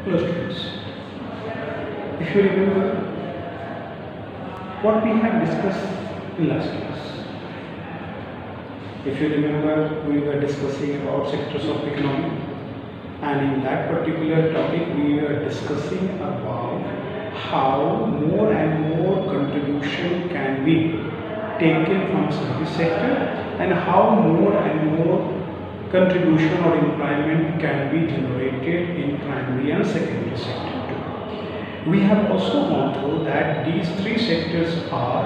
Hello students, if you remember what we have discussed in last class, if you remember we were discussing about sectors of economy, and in that particular topic we were discussing about how more and more contribution can be taken from service sector and how more and more contribution or employment can be generated in primary and secondary sector too. We have also gone through that these three sectors are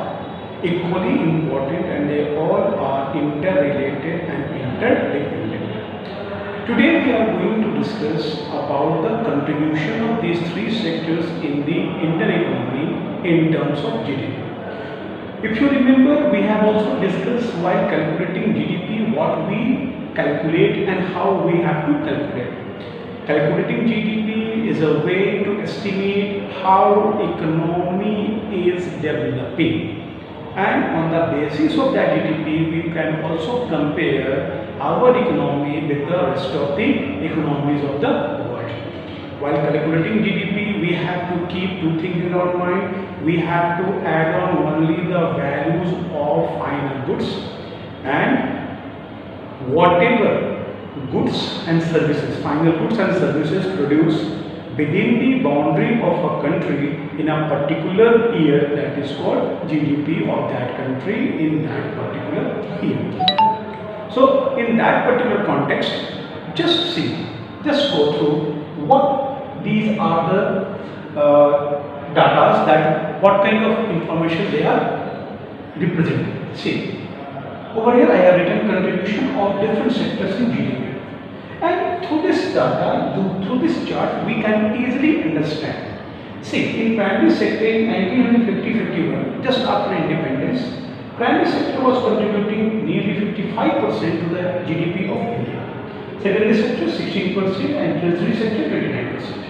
equally important and they all are interrelated and interdependent. Today we are going to discuss about the contribution of these three sectors in the Indian economy in terms of GDP. If you remember, we have also discussed while calculating GDP what we calculate and how we have to calculate. Calculating GDP is a way to estimate how economy is developing, and on the basis of that GDP we can also compare our economy with the rest of the economies of the world. While calculating GDP, we have to keep two things in our mind. We have to add on only the values of final goods and whatever goods and services, final goods and services produced within the boundary of a country in a particular year, that is called GDP of that country in that particular year. So in that particular context, just go through what these are the data that what kind of information they are representing. See, over here I have written contribution of different sectors in GDP. And through this data, through this chart, we can easily understand. See, in primary sector in 1950-51, just after independence, primary sector was contributing nearly 55% to the GDP of India. Secondary sector 16% and tertiary sector 29%.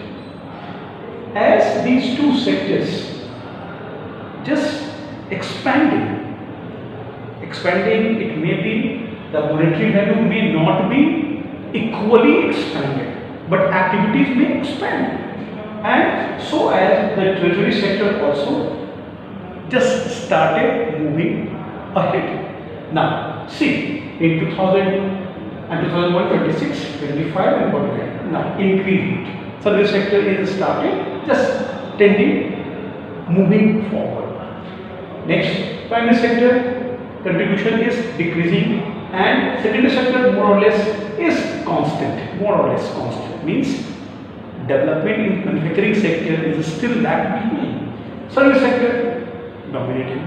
As these two sectors just expanding, it may be the monetary value may not be equally expanded, but activities may expand, and so as the treasury sector also just started moving ahead. Now see, in 2000 and 2001, 26, 25 and 48, now increased. So this sector is started just tending moving forward. Next, primary sector contribution is decreasing and secondary sector more or less is constant, means development in manufacturing sector is still lag behind. Service sector dominating.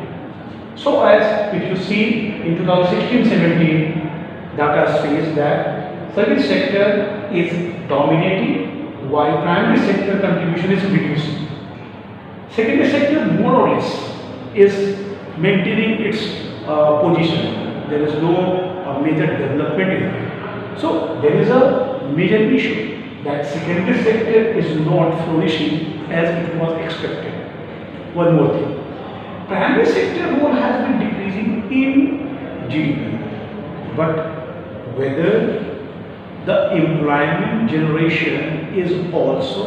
So as if you see in 2016-17, data says that service sector is dominating while primary sector contribution is reducing. Secondary sector more or less is maintaining its position. There is no major development in it. So there is a major issue that secondary sector is not flourishing as it was expected. One more thing, primary sector role has been decreasing in GDP, but whether the employment generation is also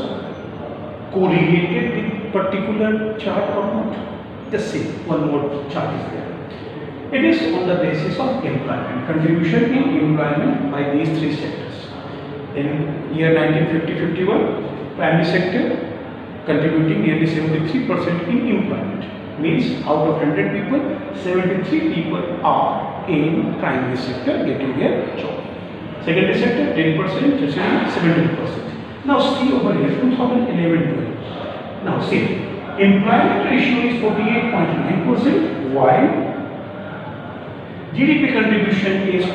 correlated with particular chart or not. Just see, one more chart is there. It is on the basis of employment, contribution in employment by these three sectors. In year 1950-51, primary sector contributing nearly 73% in employment, means out of 100 people, 73 people are in primary sector getting their job. Secondary sector 10%, tertiary 17%. Now see over here 2011-12. Now see, employment ratio is 48.9%, while GDP contribution is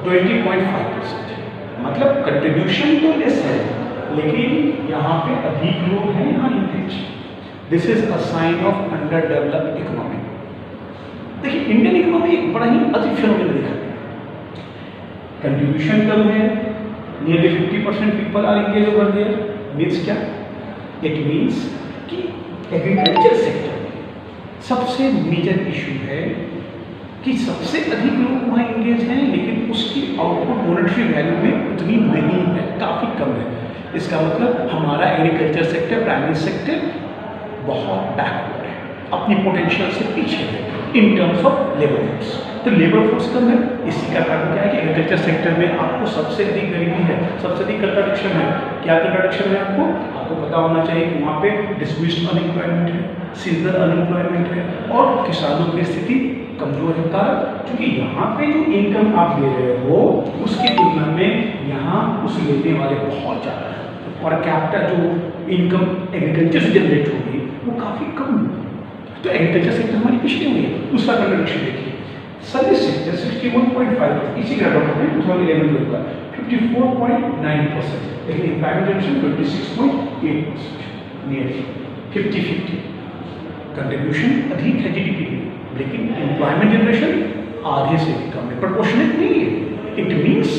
20.5%. मतलब contribution तो less है, लेकिन यहाँ पे अधिक लोग हैं, यहाँ increase. This is a sign of under developed economy. देखिए इंडियन इकोनॉमी एक बड़ा ही अजीब फिनोमेना दिखा है. कंट्रीब्यूशन कम है, nearly 50% people are engage over there. Means क्या? इट मीन्स कि एग्रीकल्चर सेक्टर में सबसे मेजर इशू है कि सबसे अधिक लोग वहाँ एंगेज हैं, लेकिन उसकी आउटपुट मॉनेटरी वैल्यू में उतनी नहीं है, काफ़ी कम है. इसका मतलब हमारा एग्रीकल्चर सेक्टर, प्राइमरी सेक्टर बहुत बैकवर्ड है, अपनी पोटेंशियल से पीछे है in terms of labour force. तो लेबर फोर्स कम है, इसी का कारण क्या है कि एग्रीकल्चर सेक्टर में आपको सबसे अधिक गरीबी है, सबसे अधिक कंट्राडिक्शन है। क्या कंट्राडिक्शन है आपको पता होना चाहिए कि वहाँ पे डिस्मिस्ड अनएम्प्लॉयमेंट है, सीजनल अनएम्प्लॉयमेंट है और किसानों की स्थिति कमजोर है। कारण क्योंकि यहाँ पे जो इनकम आप दे रहे हो उसकी तुलना में यहाँ उस लेने वाले बहुत ज़्यादा है, पर कैपिटा जो इनकम एग्रीकल्चर से जनरेट होगी वो काफ़ी कम है। तो एग्रीकल्चर सेक्टर हमारी पिछड़ी हुई है। दूसरा कंट्राडिक्शन देखिए, सर्विस सेक्टर 61.5, इसी ग्राफ में 2011 में होगा 54.9%, लेकिन एम्प्लॉयमेंट जनरेशन 26.8%, नियरली 50-50। कंट्रीब्यूशन अधिक है जीडीपी में, लेकिन एम्प्लॉयमेंट जनरेशन आधे से भी कम है, प्रोपोर्शनेट नहीं है। इट मीन्स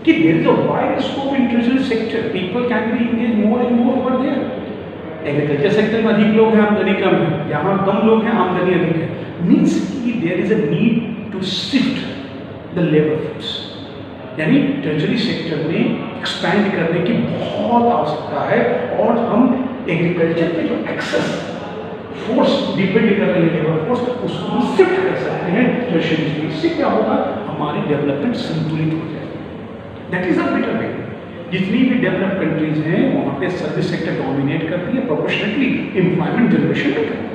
कि there is a wide scope in treasury sector, people can be engage more and more over there. Agriculture sector में अधिक लोग हैं, आमदनी कम है, यहाँ कम लोग हैं, आमदनी अधिक है। मीन्स कि there is a need to shift the labour force, यानी ट्रेजरी सेक्टर में एक्सपैंड करने की बहुत आवश्यकता है और हम एग्रीकल्चर पे जो एक्सेस फोर्स डिपेंड कर रही है लेबर फोर्स, उसको शिफ्ट कर सकते हैं ट्रेजरी में। इससे क्या होगा, हमारी डेवलपमेंट संतुलित हो जाएगी। That is a better way. जितनी भी डेवलप कंट्रीज हैं वहाँ पे सर्विस सेक्टर डोमिनेट करती है, प्रोपोर्शनेटली एम्प्लॉयमेंट जनरेशन भी करती है।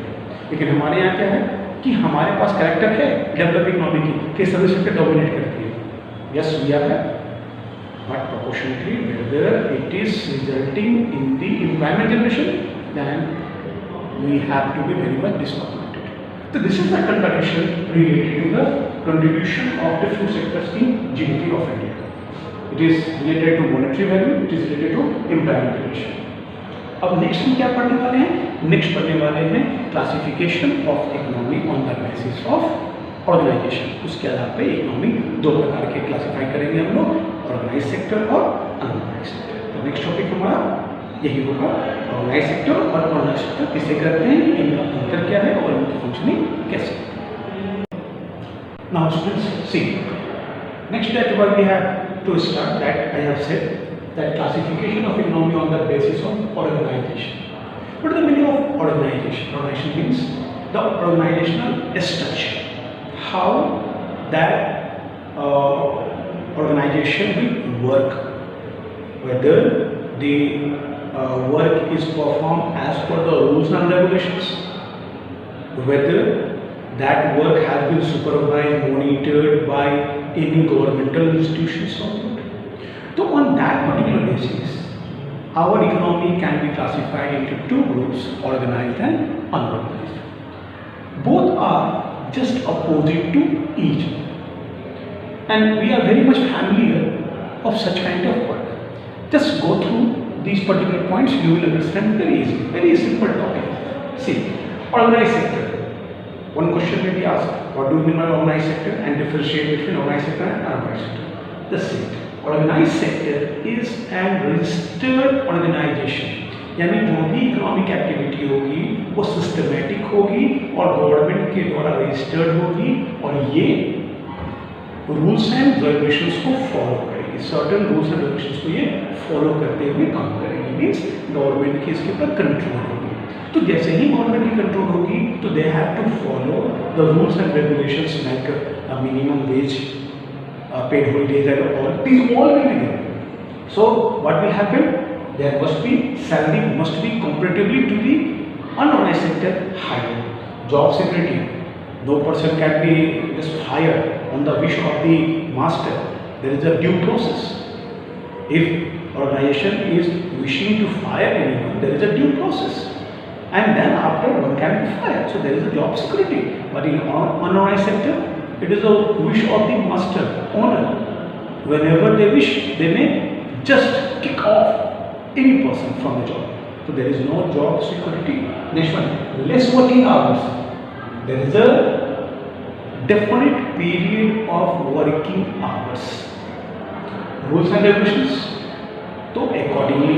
लेकिन हमारे यहाँ क्या है कि हमारे पास कैरेक्टर है डेवलप इकोनॉमी की कि सर्विस सेक्टर डोमिनेट करती है। Yes we are, but proportionately whether it is resulting in the employment generation then we have to be very much discontented. So this is the contradiction related to the contribution of different sectors in GDP of India. It is related to monetary value, it is related to employment generation. अब next हम क्या पढ़ने वाले हैं? Next पढ़ने वाले हैं classification of economy on the basis of organization. उसके आधार पे इकोनॉमी दो प्रकार के क्लासिफाई करेंगे हम लोग, ऑर्गेनाइज सेक्टर और अनऑर्गेनाइज सेक्टर। तो नेक्स्ट टॉपिक हमारा यही होगा, ऑर्गेनाइज सेक्टर और अनऑर्गेनाइज सेक्टर किसे करते हैं, इनका अंतर क्या है और इनकी फंक्शनिंग कैसे। Now students see, next that what we have to start, that I have said that classification of economy on the basis of organization. What is the meaning of organization? Organization means the organizational structure, how that organization will work, whether the work is performed as per the rules and regulations, whether that work has been supervised, monitored by any governmental institutions or not. So on that particular basis, our economy can be classified into two groups, organized and unorganized. Both are just opposite to each other. And we are very much familiar of such kind of work. Just go through these particular points, you will understand very easily. Very simple topic. See, organized sector. One question may be asked, what do you mean by organized sector, and differentiate between organized sector and unorganized sector. The same. Organized sector is an registered organization. यानी जो भी economic activity होगी वो systematic होगी और government के द्वारा registered होगी और ये रूल्स एंड रेगुलेशंस को फॉलो करेगी, सर्टेन रूल्स एंड रेगुलेशंस को ये फॉलो करते हुए काम करेगी। मीन्स गवर्नमेंट की इसके ऊपर कंट्रोल होगी। तो जैसे ही गवर्नमेंट की कंट्रोल होगी तो they have to follow the rules and regulations like minimum wage, paid holidays and all these all will be there. So what will happen, there must be salary must be comparatively to the unorganized sector higher. Job security, no person can be just hired on the wish of the master. There is a due process. If organization is wishing to fire anyone, there is a due process, and then after one can be fired. So there is a job security. But in unorganized sector, it is a wish of the master owner. Whenever they wish, they may just kick off any person from the job. So there is no job security. Next one, less working hours. There is a definite period of working hours. Rules and regulations. So accordingly,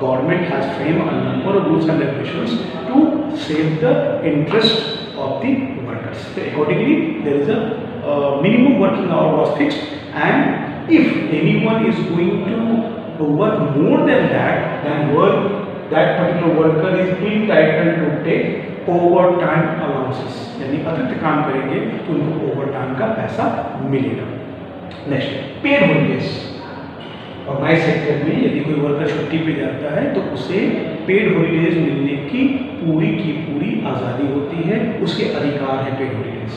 government has framed a number of rules and regulations to save the interest of the workers. So accordingly, there is a minimum working hour was fixed, and if anyone is going to work more than that, that particular worker is entitled to take overtime allowances, यानी अतिरिक्त काम करेंगे तो उनको overtime का पैसा मिलेगा। Next, paid holidays. Organize sector में यदि कोई वर्कर छुट्टी पे जाता है तो उसे पेड हॉलीडेज मिलने की पूरी आज़ादी होती है, उसके अधिकार है पेड हॉलीडेज।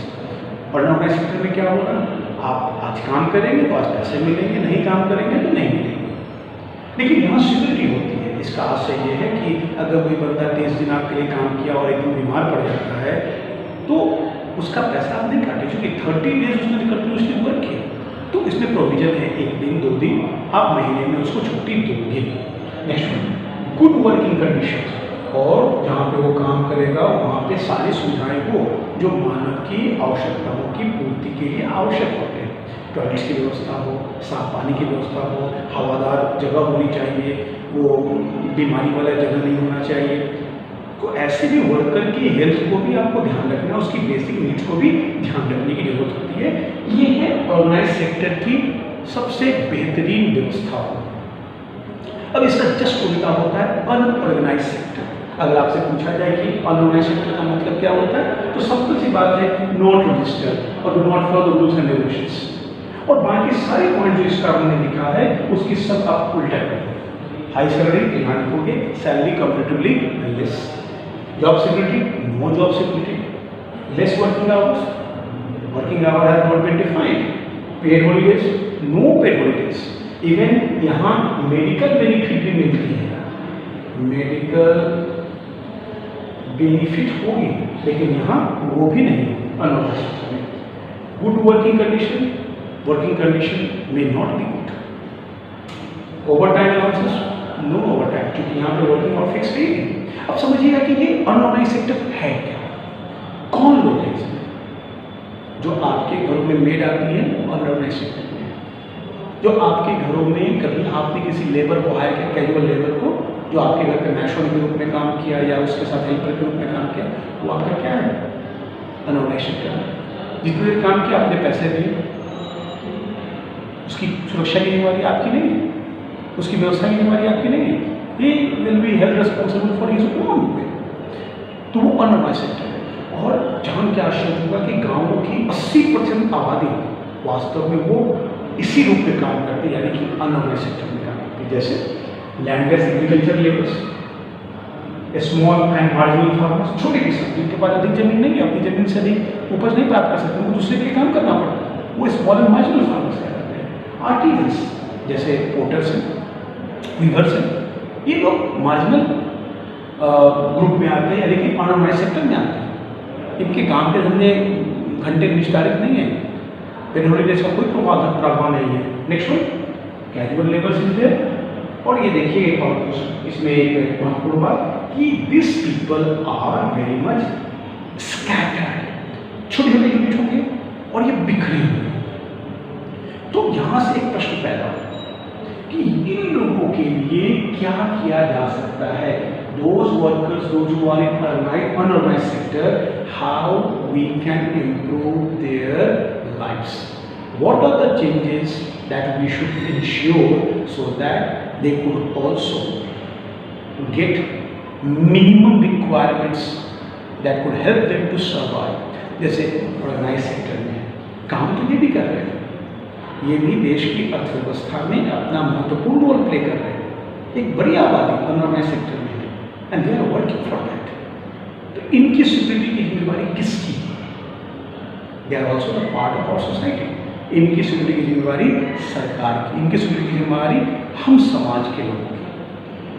और ऑर्गेनाइज सेक्टर में क्या होगा, आप आज काम करेंगे तो आज पैसे मिलेंगे, नहीं काम करेंगे तो नहीं मिलेंगे। लेकिन यहाँ सिक्योरिटी होती है। इसका आशय ये है कि अगर कोई बंदा 30 दिन आपके लिए काम किया और एक दिन बीमार पड़ जाता है तो उसका पैसा आप नहीं काटे, क्योंकि 30 डेज उसने कंटिन्यूसली वर्क किया। तो इसमें प्रोविजन है 1 दिन 2 दिन आप महीने में उसको छुट्टी दोगे। Next, good working condition. और जहाँ पे वो काम करेगा वहाँ पे सारी सुविधाएं हो जो मानव की आवश्यकताओं की पूर्ति के लिए आवश्यक होते हैं। टॉयलेट्स की व्यवस्था हो, साफ पानी की व्यवस्था हो, हवादार जगह होनी चाहिए, वो बीमारी वाला जगह नहीं होना चाहिए। तो ऐसे भी वर्कर की हेल्थ को भी आपको ध्यान रखना, उसकी बेसिक नीड्स को भी ध्यान रखने की जरूरत होती है। ये है ऑर्गेनाइज सेक्टर की सबसे बेहतरीन व्यवस्था। अब इसका जस्ट उल्टा होता है अनऑर्गेनाइज सेक्टर। अगर आपसे पूछा जाए कि अनऑर्गेनाइज सेक्टर का मतलब क्या होता है, तो सिंपल सी बात है, नॉट रजिस्टर्ड और do not follow the rules and regulations, और बाकी सारे पॉइंट जो इसका हमने लिखा है उसकी सब आप उल्टा करें। हाई सैलरी डिमांड होगी, salary comparatively less, job security no job security, less working hour has not been defined, paid holidays no paid holidays. Even यहाँ मेडिकल बेनिफिट भी मिलती है, मेडिकल बेनिफिट होगी लेकिन यहाँ वो भी नहीं अनऑर्गेनाइज्ड सेक्टर में। Good working condition may not be good. Overtime allowances no overtime, क्योंकि यहाँ पे वर्किंग और फिक्स है। अब समझिएगा कि ये अनऑर्गेनाइज्ड सेक्टर है क्या, कौन लोग हैं इसमें। जो आपके घरों में मेड आती है अनऑर्गेनाइज्ड सेक्टर में, जो आपके घरों में कभी आपने किसी लेबर को हायर किया, कैजुअल लेबर को, जो आपके घर पे मैशोन के रूप में काम किया या उसके साथ हेल्पर के रूप में काम किया, वो आपका क्या है, अनऑर्गेनाइज्ड सेक्टर है। जितने देर काम किया आपने पैसे दिए, उसकी सुरक्षा की जिम्मेवारी आपकी नहीं है, उसकी व्यवस्था की जिम्मेवारी आपकी नहीं है, he will be held responsible for his own way. तो वो अनऑर्गेनाइज्ड सेक्टर है। और जान के आश्चर्य होगा कि गाँवों की 80% आबादी वास्तव में वो इसी रूप में काम करती है, यानी कि अनऑर्गेनाइज्ड सेक्टर में काम करती है। जैसे landless agriculture labours, small and marginal farmers, छोटे किसान जिनके पास अधिक जमीन नहीं है, अपनी जमीन से अधिक उपज नहीं प्राप्त कर सकते, वो दूसरे के लिए काम करना पड़ता है, वो स्मॉल एंड मार्जिनल फार्मर्स कहलाते हैं। आर्टिजन्स जैसे पोर्टर्स हैं, वीवर्स हैं, ये लोग मार्जिनल ग्रुप में आते हैं, यानी कि अनऑर्गेनाइज्ड सेक्टर में आते हैं। इनके काम के धंधे घंटे निष्धारित नहीं है, पेड हॉलीडेज का कोई प्रभाव नहीं है। Next one, casual labours is there. और ये देखिए, और इसमें एक महत्वपूर्ण बात कि this people are very much scattered, छोटे छोटे यूनिट होंगे और ये बिखरे हुए। तो यहाँ से एक प्रश्न पैदा हो कि इन लोगों के लिए क्या किया जा सकता है। Those workers, those who are in unorganized sector, how we can improve their lives? What are the changes that we should ensure so that they could also get minimum requirements that could help them to survive? जैसे organise sector में काम तो ये भी कर रहे हैं, ये भी देश की अर्थव्यवस्था में अपना महत्वपूर्ण रोल प्ले कर रहे हैं। एक बड़ी आबादी अनऑर्गेनाइज सेक्टर में है and they are working for that. तो इनकी सिक्योरिटी की जिम्मेवारी किसकी? They are also the part of our society. इनकी सिक्योरिटी की जिम्मेवारी सरकार की, इनकी सिक्योरिटी की जिम्मेवारी हम समाज के लोगों की।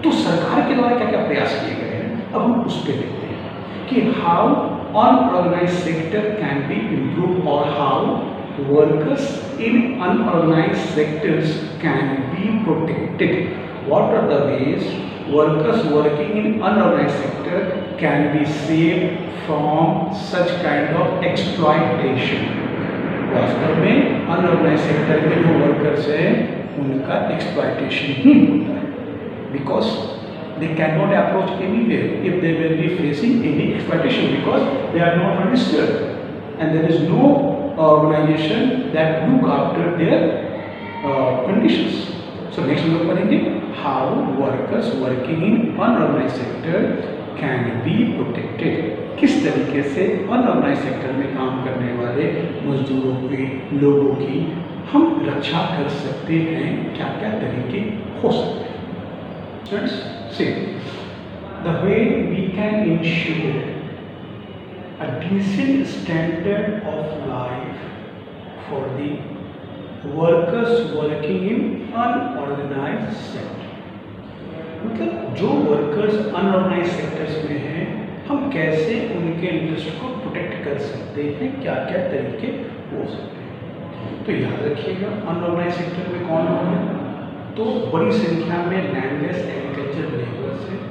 तो सरकार के द्वारा क्या क्या प्रयास किए गए हैं, अब हम उस पर देखते हैं कि how unorganized sector can be improved or how workers in unorganized sectors can be protected. What are the ways workers working in unorganized sector can be saved from such kind of exploitation? वास्तव में unorganized sector के जो workers हैं उनका exploitation ही होता है, because they cannot approach anywhere if they will be facing any exploitation, because they are not registered and there is no organization that look after their conditions. So next हम लोग पढ़ेंगे how workers working in unorganised sector can be protected, किस तरीके से unorganised sector में काम करने वाले मजदूरों की, लोगों की हम रक्षा कर सकते हैं, क्या क्या तरीके हो सकते हैं। Students, see the way we can ensure a decent standard of life for the workers working in unorganized sector, मतलब जो वर्कर्स अनऑर्गेनाइज सेक्टर्स में हैं हम कैसे उनके इंटरेस्ट को प्रोटेक्ट कर सकते हैं, क्या क्या तरीके हो सकते हैं। तो याद रखिएगा अनऑर्गेनाइज सेक्टर में कौन लोग हैं, तो बड़ी संख्या में लैंडलेस एग्रीकल्चर लेबर्स हैं,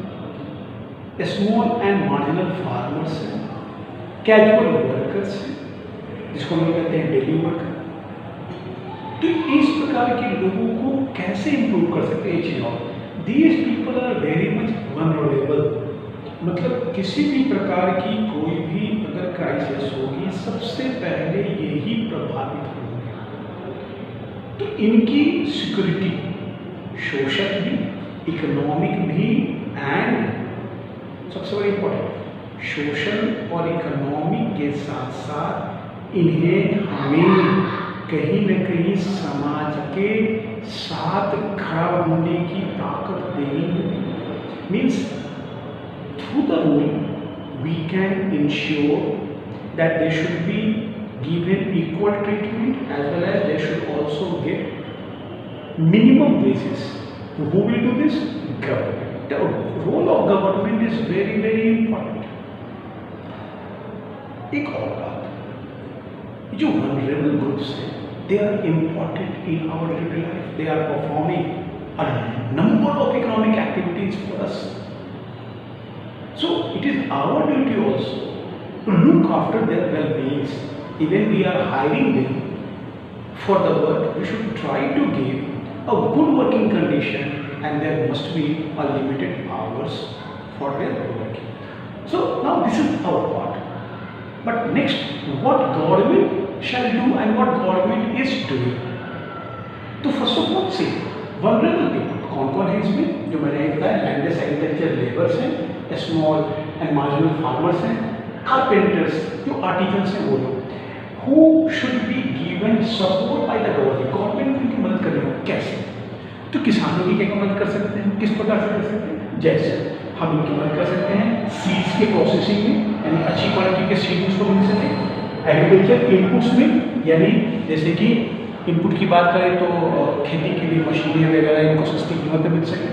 स्मॉल एंड मार्जिनल फार्मर्स हैं, कैजुअल वर्कर्स हैं जिसको हम कहते हैं डेली वर्कर। तो इस प्रकार के लोगों को कैसे इंप्रूव कर सकते हैं, चीज और these people are very much vulnerable, मतलब किसी भी प्रकार की कोई भी अगर क्राइसिस होगी सबसे पहले यही प्रभावित होंगे। तो इनकी सिक्योरिटी सोशल भी, इकोनॉमिक भी एंड सबसे बड़ी इंपॉर्टेंट सोशल और इकोनॉमिक के साथ साथ इन्हें हमें कहीं न कहीं समाज के साथ खड़ा होने की ताकत देनी होगी। Means through the rule we can ensure that they should be given equal treatment as well as they should also get minimum wages. Who will do this? Government. The role of government is very very important. एक और बात, जो vulnerable groups हैं they are important in our daily life, they are performing a number of economic activities for us, so it is our duty also to look after their well-beings. Even we are hiring them for the work, we should try to give a good working condition and there must be a limited hours for their working. So now this is our part. But next, what government shall do and what government is doing? तो first of all, see, vulnerable people कौन-कौन है इसमें? जो मैंने बताया landless agriculture labours हैं, small and marginal farmers हैं, carpenters, जो आर्टिजन्स हैं वो लोग। Who should be given support by the government? Government उनकी मदद कर रही है, कैसे? तो किसानों की क्या मदद कर सकते हैं, किस प्रकार से कर सकते हैं? जैसे हम उनकी मदद कर सकते हैं सीड्स के प्रोसेसिंग में, यानी अच्छी क्वालिटी के सीड्स को मिल सके, एग्रीकल्चर इनपुट्स में, यानी जैसे कि इनपुट की बात करें तो खेती के लिए मशीनें वगैरह इनको सस्ती कीमत में मिल सके।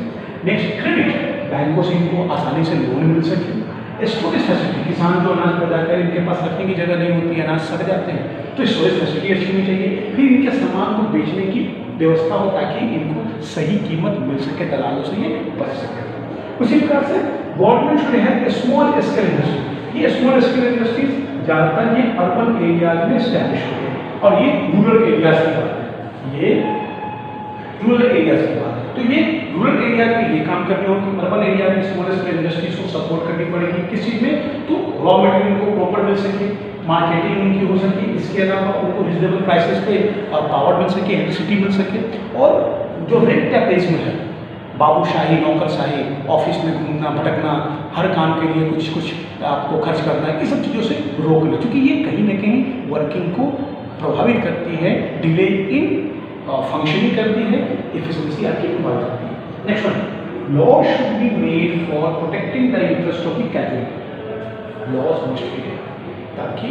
नेक्स्ट, क्रेडिट, बैंकों से इनको आसानी से लोन मिल सके। स्टोरेज फैसिलिटी, किसान जो अनाज पैदा करें इनके पास रखने की जगह नहीं होती है, अनाज सड़ जाते हैं, तो स्टोरेज फैसिलिटी अच्छी होनी चाहिए। फिर इनके सामान को बेचने की व्यवस्था हो ताकि इनको सही कीमत मिल सके, दलालों से ये बच सके। उसी प्रकार से government should have small scale industry. ये स्मॉल स्केल इंडस्ट्रीज ज़्यादातर ये अर्बन एरियाज में स्टैब्लिश हुए हैं और ये रूरल एरियाज की बात है, ये रूरल एरियाज की बात है। तो ये रूरल एरिया में ये काम करने होगी, अर्बन एरिया में स्मॉल स्केल इंडस्ट्रीज को सपोर्ट करनी पड़ेगी। किस चीज़ में? तो रॉ मटेरियल को प्रॉपर मिल सके, मार्केटिंग उनकी हो सके, इसके अलावा उनको रिजनेबल प्राइसेस पे पावर मिल सके, इलेक्ट्रिसिटी मिल सके, और जो रेंट कैपिटलिज्म है, बाबूशाही, नौकरशाही, ऑफिस में घूमना भटकना, हर काम के लिए कुछ कुछ आपको खर्च करना है, ये सब चीज़ों से रोकना, क्योंकि ये कहीं ना कहीं वर्किंग को प्रभावित करती है, डिले इन फंक्शनिंग करती है, एफिशिएंसी आपकी प्रभावित करती है। Next one, law should be made for protecting the interest of the casual. Laws must be ताकि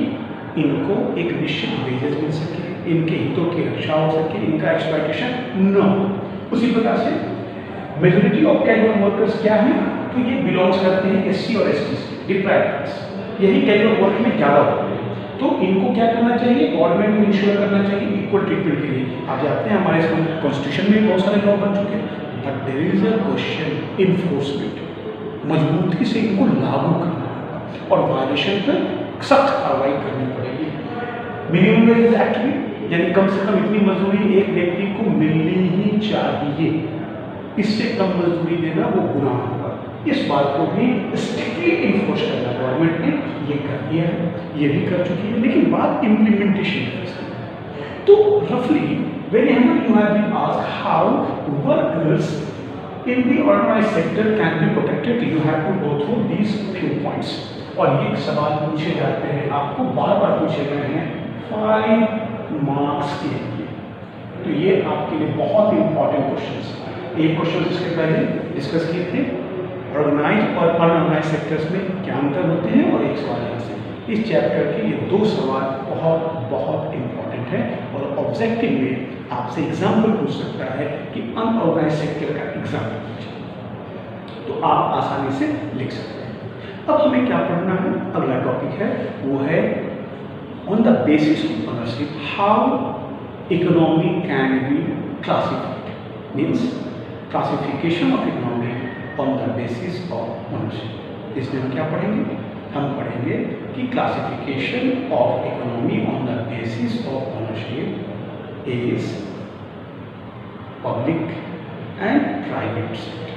इनको एक निश्चित वेजेस मिल सके, इनके हितों की रक्षा हो सके, इनका एक्सप्लॉयटेशन न हो। उसी प्रकार से मेजोरिटी ऑफ कैजुअल वर्कर्स क्या है? तो ये बिलोंग्स करते हैं एससी और एसटी से, डिप्राइव्ड क्लास, यही कैजुअल वर्क में ज़्यादा होते हैं। तो इनको क्या करना चाहिए? गवर्नमेंट को इंश्योर करना चाहिए इक्वल ट्रीटमेंट के लिए। आप जानते हैं हमारे कॉन्स्टिट्यूशन में बहुत सारे लॉ बन चुके हैं, but there is a question enforcement, मजबूती से इनको लागू करना और वायलेशन पर सख्त कार्रवाई करनी पड़ेगी। मिनिमम वेज एक्ट में, यानी कम से कम इतनी मजदूरी एक व्यक्ति को मिलनी ही चाहिए, इससे कम मजदूरी देना वो गुनाह होगा। इस बात को भी स्ट्रिक्टली इन्फोर्स करना गवर्नमेंट ने ये कर दिया है, ये भी कर चुकी है, लेकिन बात इम्प्लीमेंटेशन की। तो रफली very you have been asked how workers in the organized sector can be protected, you have to go through these few points. और ये सवाल पूछे जाते हैं, आपको बार बार पूछे गए हैं 5 मार्क्स के लिए, तो ये आपके लिए बहुत इंपॉर्टेंट क्वेश्चंस हैं। एक क्वेश्चन इसके पहले डिस्कस किए थे, ऑर्गेनाइज और अनऑर्गेनाइज सेक्टर्स में क्या अंतर होते हैं, और एक सवाल यहाँ से। इस चैप्टर के ये 2 सवाल बहुत बहुत इंपॉर्टेंट है और ऑब्जेक्टिव में आपसे एग्जाम्पल पूछ सकता है कि अनऑर्गेनाइज सेक्टर का एग्जाम्पल पूछे, तो आप आसानी से लिख सकते हैं। अब हमें क्या पढ़ना है, अगला टॉपिक है वो है on the basis of ownership how economy can be classified, means classification of economy on the basis of ownership. इसमें हम क्या पढ़ेंगे, हम पढ़ेंगे कि classification of economy on the basis of ownership is public and private sector.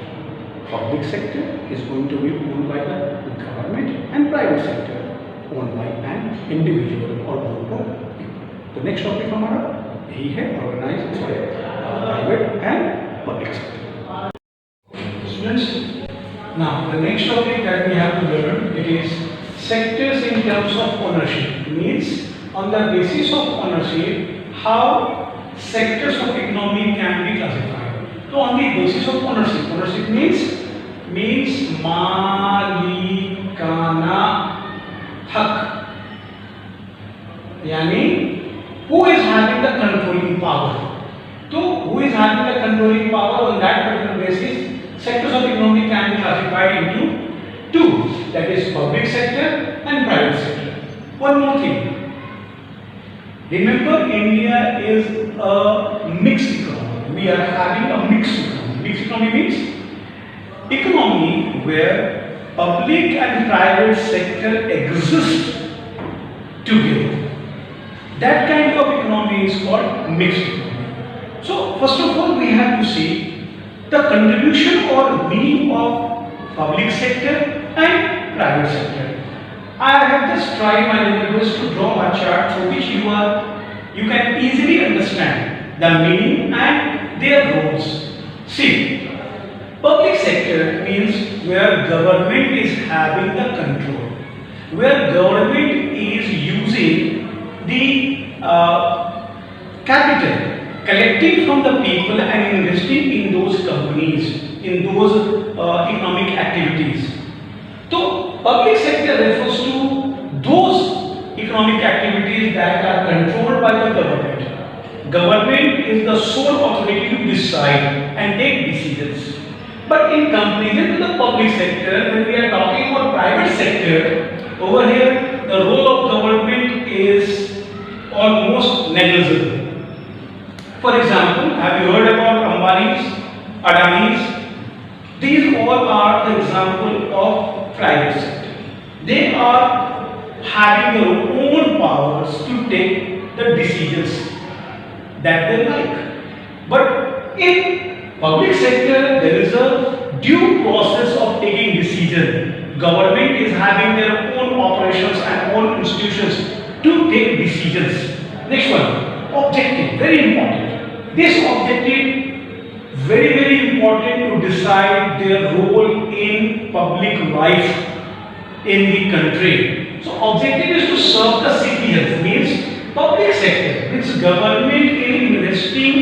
Public sector is going to be owned by the government and private sector owned by an individual or group of people. तो next topic हमारा यही है, organized private and public sector. Students, now the next topic that we have to learn, it is sectors in terms of ownership. Means on the basis of ownership how sectors of economy can be classified. So on the basis of ownership, ownership means मालिकाना हक, यानी who is having the controlling power. तो who is having the controlling power, on that particular basis sectors of economy can be classified into 2, that is public sector and private sector. One more thing, remember India is a mixed economy. We are having a mixed economy. Mixed economy means economy where public and private sector exist together. That kind of economy is called mixed economy. So first of all we have to see the contribution or meaning of public sector and private sector. I have just tried my level best to draw a chart through which you can easily understand the meaning and their roles. See, public sector means where government is having the control, where government is using the capital collecting from the people and investing in those companies, in those economic activities. So public sector refers to those economic activities that are controlled by the government. Government is the sole authority to decide and take decisions. But in comparison to the public sector, when we are talking about private sector, over here the role of government is almost negligible. For example, have you heard about Ambani's, Adani's? These all are the example of private sector. They are having their own powers to take the decisions that they like. But in public sector, there is a due process of taking decision. Government is having their own operations and own institutions to take decisions. Next one, objective, very important. This objective, very important to decide their role in public life in the country. So objective is to serve the citizens, means public sector, means government is investing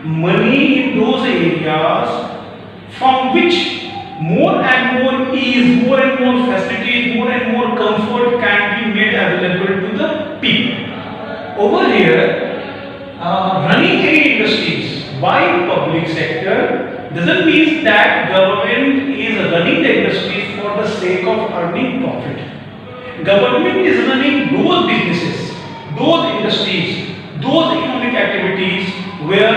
money in those areas from which more and more ease, more and more facilities, more and more comfort can be made available to the people. Over here, running any industries by public sector doesn't mean that government is running the industries for the sake of earning profit. Government is running those businesses, those industries, those economic activities where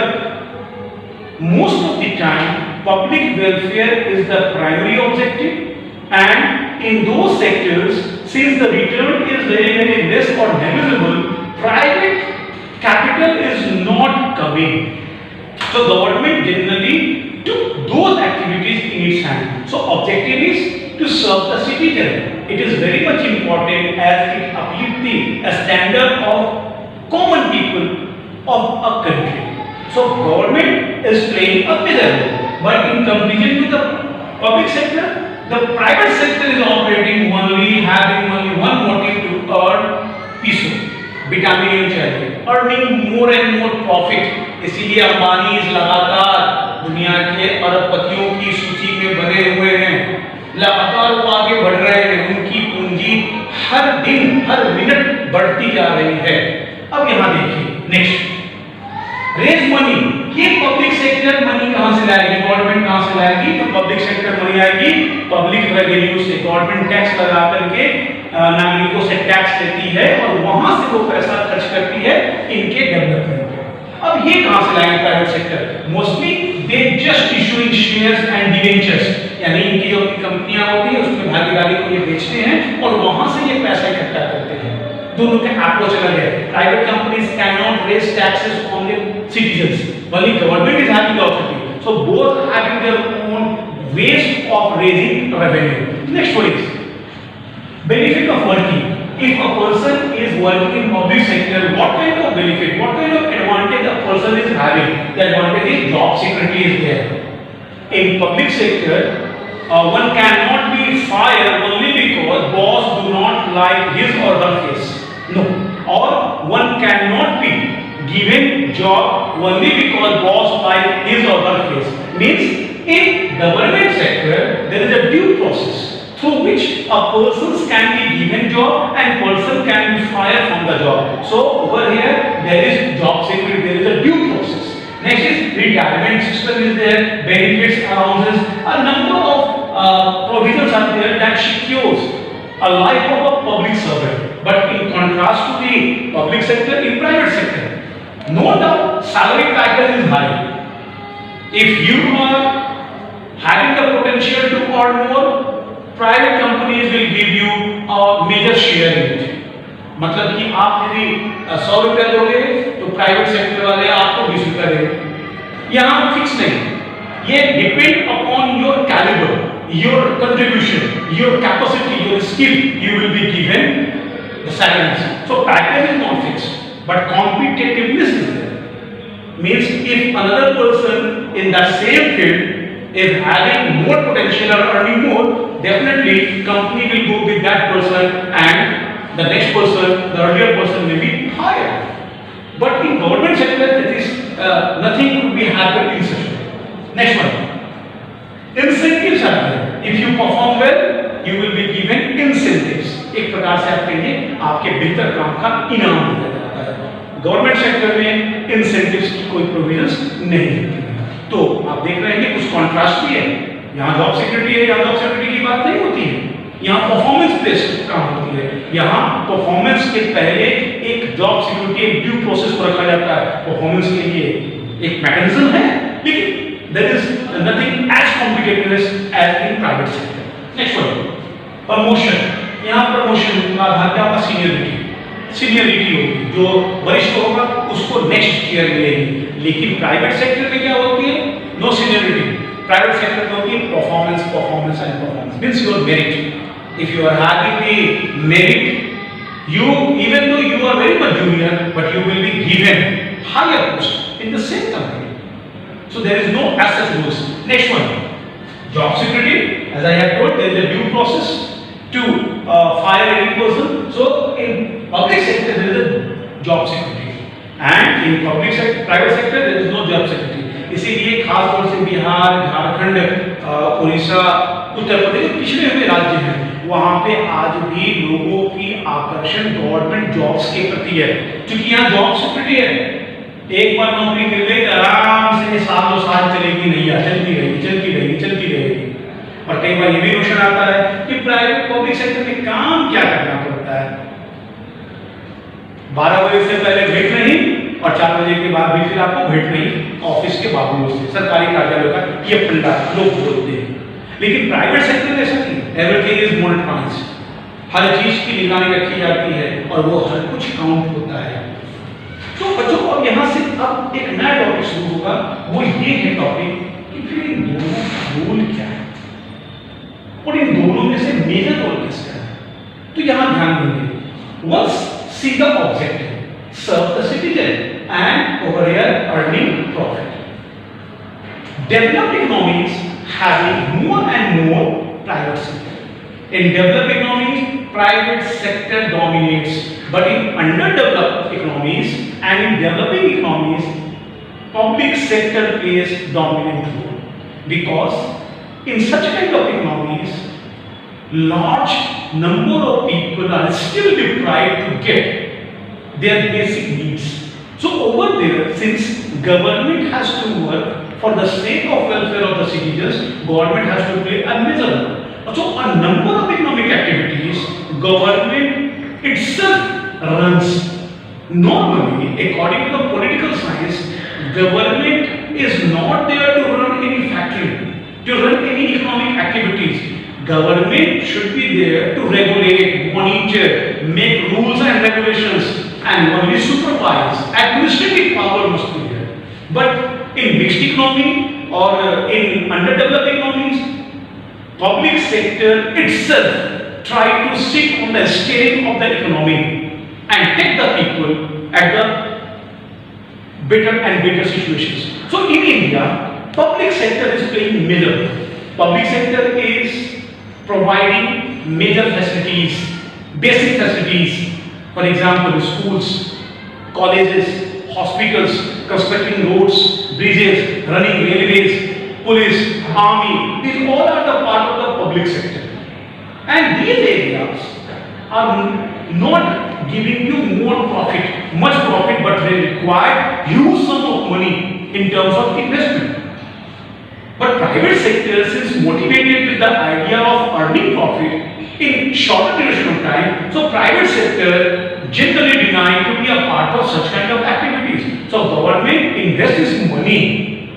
most of the time public welfare is the primary objective, and in those sectors, since the return is very less or negligible, private capital is not coming. So government generally took those activities in its hand. So objective is to serve the citizen. It is very much important as it uplifting a standard of common people of a country. So government is playing a major role. but in comparison to the public sector, the private sector is operating only having only one motive to earn पैसे, vitamin चाहिए, earning more and more profit। इसीलिए अंबानी लगातार दुनिया के अरबपतियों की सूची में बने हुए हैं, लगातार वो आगे बढ़ रहे हैं, उनकी पूंजी हर दिन हर मिनट बढ़ती जा रही है। अब यहाँ देखिए नेक्स्ट, रेज मनी, ये पब्लिक सेक्टर मनी कहां से लाएगी, गवर्नमेंट कहां से लाएगी, तो पब्लिक सेक्टर मनी आएगी पब्लिक रेवेन्यू से, गवर्नमेंट टैक्स लगा करके नागरिकों से टैक्स लेती है और वहां से वो पैसा खर्च करती है इनके डेवलपमेंट पे। अब ये कहां से लाएंगे private sector, mostly they just issuing shares and debentures, यानी इनकी जो कंपनियां होती है उसमें भागीदारी को ये बेचते हैं और वहां से ये पैसा इकट्ठा करते हैं। दोनों के अप्रोच अलग है। Private companies can not raise taxes on their citizens, only government is having the authority, so both having their own ways of raising revenue. Next one is benefit of working. If a person is working in public sector, what kind of benefit, what kind of advantage a person is having? The advantage is job security is there. In public sector, one cannot be fired only because boss do not like his or her face. No, or one cannot be given job only because boss like his or her face. Means in government sector there is a due process through which a person can be given job and person can be fired from the job. So over here there is job security, there is a due process. Next is retirement system is there, benefits, allowances, a number of provisions are there that secures a life of a public servant. But in contrast to the public sector, in private sector, no doubt salary package is high. If you are having the potential to earn more, private companies will give you a major share in it. मतलब कि आप यदि 100 रुपया दोगे तो private sector वाले आपको 20 रुपया देंगे। यहाँ फिक्स नहीं, ये depend upon your calibre, your contribution, your capacity, your skill, you will be given the salaries. So package is not fixed, but competitiveness is there. Means if another person in that same field is having more potential or earning more, definitely company will go with that person and the next person, the earlier person may be higher. But in government sector, that is nothing could be happen in such a way. Next one. Incentives are there. If you perform well, you will be given incentives. एक प्रकार से आप कहेंगे आपके बेहतर काम का इनाम दिया जाता है। गवर्नमेंट सेक्टर में इंसेंटिव्स की कोई प्रोविजंस नहीं होती है। तो आप देख रहे हैं कि कुछ कॉन्ट्रास्ट भी है। यहाँ जॉब सिक्योरिटी है, यहाँ जॉब सिक्योरिटी की बात नहीं होती है। यहाँ परफॉर्मेंस बेस्ड काम होती है। यहाँ परफॉर्मेंस के पहले एक जॉब सिक्योरिटी एक ड्यू प्रोसेस को रखा जाता है। परफॉर्मेंस के लिए एक मैकेनिज्म है, लेकिन there is nothing as competitiveness as in private sector. Next one, promotion. यहाँ प्रमोशन का आधार क्या होगा, सीनियरिटी होगी, जो वरिष्ठ होगा उसको नेक्स्ट ईयर मिलेगी। लेकिन प्राइवेट सेक्टर में क्या होती है, नो सीनियरिटी। प्राइवेट सेक्टर में होती है performance and performance means your merit. If you are having the merit, you even though you are very much junior, but you will be given higher post in the same company. So there is no as such rules. Next one, job security. As I have told, there is a due process to fire any person. So in public sector there is a job security, and in public sector, private sector there is no job security. इसीलिए खास तौर से बिहार, झारखंड, उड़ीसा, उत्तर प्रदेश पिछड़े हुए राज्य हैं, वहाँ पे आज भी लोगों की आकर्षण गवर्नमेंट जॉब्स के प्रति है, क्योंकि यहाँ जॉब सिक्योरिटी है। एक बार नौकरी मिल गई आराम से साल दो साल चलेगी, नहीं चलती रहेगी। और कई बार ये भी क्वेश्चन आता है कि प्राइवेट पब्लिक सेक्टर में काम क्या करना पड़ता है। 12 बजे से पहले भेंट नहीं और 4 बजे के बाद भी फिर आपको भेंट नहीं ऑफिस के बाबुओं से, सरकारी कार्यालयों का ये फंडा लोग बोलते हैं। लेकिन प्राइवेट सेक्टर में ऐसा नहीं, एवरीथिंग इज मॉनिटराइज्ड, हर चीज की निगरानी रखी जाती है और वो हर कुछ काउंट होता है। तो बच्चों अब यहाँ से अब एक नया टॉपिक शुरू होगा, वो ये है टॉपिक कि फिर इन दोनों का रोल क्या है और इन दोनों में से मेजर रोल किसका है। तो यहाँ ध्यान देंगे, once see the objective, serve the citizen and over here earning profit. developed economies having more and more private sector. In developed economies, private sector dominates, but in underdeveloped economies and in developing economies, public sector plays dominant role. Because in such kind of economies, large number of people are still deprived to get their basic needs. So over there, since government has to work for the sake of welfare of the citizens, government has to play a major role. So a number of economic activities, government itself runs. Normally, according to the political science, government is not there to run any factory, to run any economic activities. Government should be there to regulate, monitor, make rules and regulations, and only supervise. Administrative power must be there. But in mixed economy or in underdeveloped economies, public sector itself try to sit on the steering of the economy and take the people at the better and better situations. So in India, public sector is playing major role. Public sector is providing major facilities, basic facilities, for example, schools, colleges, hospitals, constructing roads, bridges, running railways, police, army. These all are the part of the public sector. And these areas are not giving you more profit, much profit, but they require huge sum of money in terms of investment. But private sector is motivated with the idea of earning profit in shorter duration of time. So private sector generally denied to be a part of such kind of activities. So government invests money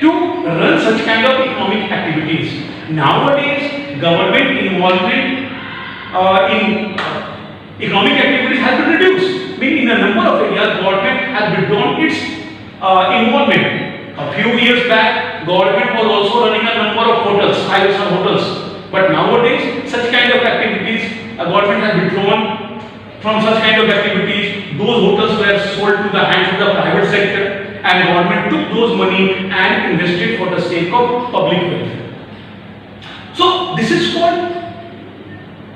to run such kind of economic activities. Nowadays, government involvement in economic activities has been reduced. Meaning in a number of areas, government has withdrawn its involvement. A few years back, government was also running a number of hotels, 5-star hotels. But nowadays, such kind of activities, government has withdrawn from such kind of activities. Those hotels were sold to the hands of the private sector, and government took those money and invested for the sake of public welfare. So this is called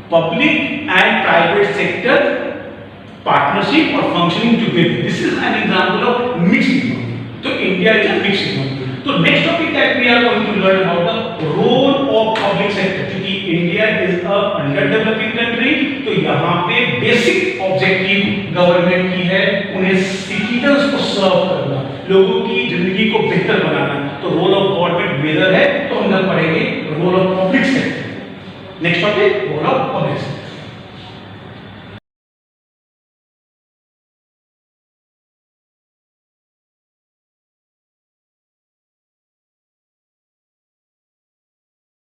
public and private sector partnership or functioning together. This is an example of mixed economy. So India is a mixed economy. So next topic that we are going to learn about the role of public sector. क्योंकि India is a underdeveloping country, तो यहाँ पे basic objective government की है उन्हें citizens को serve करना, लोगों की जिंदगी को बेहतर बनाना. तो role of government major है, तो हम लोग पढ़ेंगे role of public sector. Next topic, role of public sector.